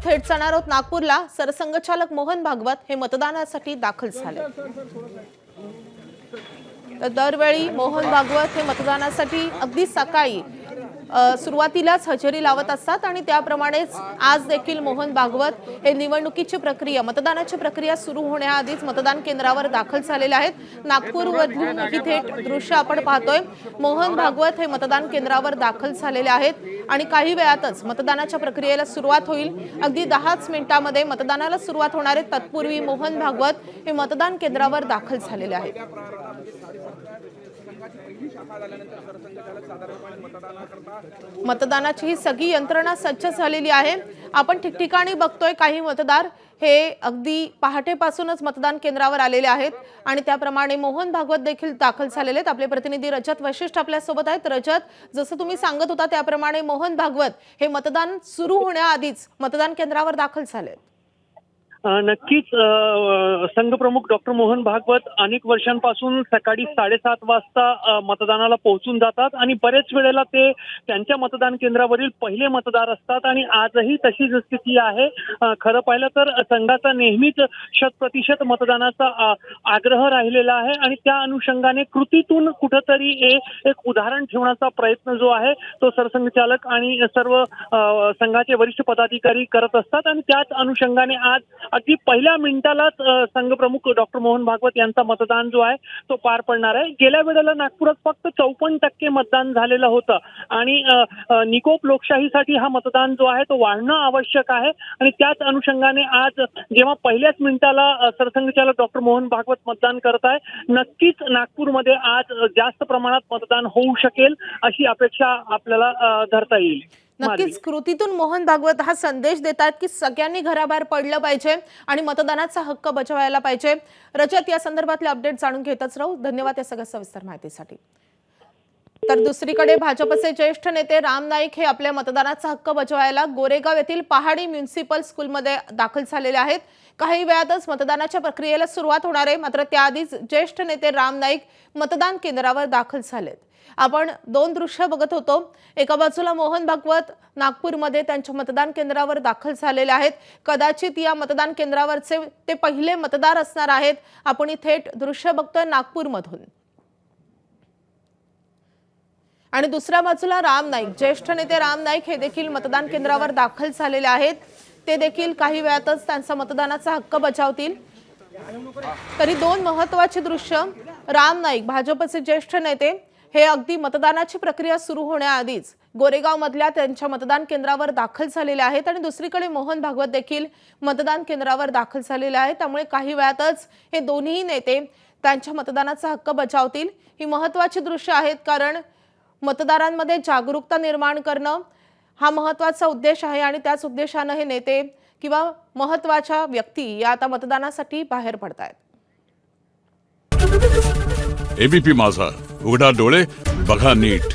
थेट जाणार आहोत नागपूरला। सरसंघचालक मोहन भागवत हे मतदानासाठी दाखल झाले। तर दरवेळी मोहन भागवत हे मतदानासाठी अगदी सकाळी सुरुवातीलाच हजेरी लावत असतात आणि त्याप्रमाणेच आज देखील मोहन भागवत हे निवडणुकीची प्रक्रिया मतदानाची प्रक्रिया सुरू होण्याआधीच मतदान केंद्रावर दाखल झालेले आहेत। नागपूरवरून ही थेट दृश्य आपण पाहतोय। मोहन भागवत हे मतदान केंद्रावर दाखल झालेले आहेत आणि काही वेळातच मतदानाच्या प्रक्रियेला सुरुवात होईल। अगदी 10 मिनिटांमध्ये मतदानाला सुरुवात होणार आहे। तत्पूर्वी मोहन भागवत हे मतदान केंद्रावर दाखल झालेले आहेत। मतदानाची ही सगळी यंत्रणा सज्ज झालेली आहे। आपण ठिकठिकाणी बघतोय काही मतदार हे अगदी पहाटेपासूनच मतदान केंद्रावर आलेले आहेत आणि त्याप्रमाणे मोहन भागवत देखील दाखल झालेले आहेत। आपले प्रतिनिधी रजत वशिष्ठ आपल्या सोबत आहेत। रजत, जसं तुम्ही सांगत होता त्याप्रमाणे मोहन भागवत हे मतदान सुरू होण्याआधीच मतदान केंद्रावर दाखल झाले। नक्कीच संघप्रमुख डॉक्टर मोहन भागवत अनेक वर्षांपासून सकाळी 7:30 वाजता मतदानाला पोहोचून जातात आणि बरेच वेळेला ते त्यांच्या मतदान केंद्रावरील पहिले मतदार असतात आणि आजही तशीच स्थिती आहे। खरं पाहिलं तर संघाचा नेहमीच 100% मतदानाचा आग्रह राहिलेला आहे आणि त्या अनुषंगाने कृतीतून कुठंतरी एक उदाहरण ठेवण्याचा प्रयत्न जो आहे तो सरसंघचालक आणि सर्व संघाचे वरिष्ठ पदाधिकारी करत असतात आणि त्याच अनुषंगाने आज अगदी पहिल्या मिनिटालाच संघप्रमुख डॉक्टर मोहन भागवत यांचा मतदान जो आहे तो पार पडणार आहे। गेल्या वेळेला नागपुरात फक्त 54% मतदान झालेलं होतं आणि निकोप लोकशाहीसाठी हा मतदान जो आहे तो वाढणं आवश्यक आहे आणि त्याच अनुषंगाने आज जेव्हा पहिल्याच मिनिटाला सरसंघचालक डॉक्टर मोहन भागवत मतदान करत आहे, नक्कीच नागपूरमध्ये आज जास्त प्रमाणात मतदान होऊ शकेल अशी अपेक्षा आपल्याला धरता येईल। नक्कीच कृतीतून मोहन भागवत हा संदेश देतात की सगळ्यांनी घराबाहेर पडलं पाहिजे आणि मतदानाचा हक्क बजावायला पाहिजे। रजत, या संदर्भातले अपडेट जाणून घेतच राहू। धन्यवाद या सगळ्या सविस्तर माहितीसाठी। तर दुसरीकडे भाजपचे ज्येष्ठ नेते राम नाईक हे आपल्या मतदानाचा हक्क बजावायला गोरेगाव येथील पहाडी म्युनिसिपल स्कूलमध्ये दाखल झालेले आहेत। काही वेळातच मतदानाच्या प्रक्रियेला सुरुवात होणार आहे, मात्र त्याआधीच ज्येष्ठ नेते राम नाईक मतदान केंद्रावर दाखल झालेत। आपण दोन दृश्य बघत होतो। एका बाजूला मोहन भागवत नागपूरमध्ये त्यांच्या मतदान केंद्रावर दाखल झालेले आहेत। कदाचित या मतदान केंद्रावरचे ते पहिले मतदार असणार आहेत। आपण ही थेट दृश्य बघतोय नागपूरमधून। आणि दुसऱ्या बाजूला राम नाईक, ज्येष्ठ नेते राम नाईक हे देखील मतदान केंद्रावर दाखल झालेले आहेत। ते देखील काही वेळातच त्यांचा मतदानाचा हक्क बजावतील। तरी दोन महत्त्वाचे दृश्य। राम नाईक भाजपचे ज्येष्ठ नेते हे अगदी मतदानाची प्रक्रिया सुरू होण्याआधीच गोरेगाव मधल्या त्यांच्या मतदान केंद्रावर दाखल झालेले आहेत आणि दुसरीकडे मोहन भागवत देखील मतदान केंद्रावर दाखल झालेले आहेत। त्यामुळे काही वेळातच हे दोन्ही नेते त्यांच्या मतदानाचा हक्क बजावतील। ही महत्त्वाची दृश्य आहेत, कारण मतदारांमध्ये जागरूकता निर्माण करणं हा महत्त्वाचा उद्देश आहे आणि त्याच उद्देशाने हे नेते किंवा महत्त्वाच्या व्यक्ती या आता मतदानासाठी बाहेर पडतायत। एबीपी माझा, उघडा डोळे बघा नीट।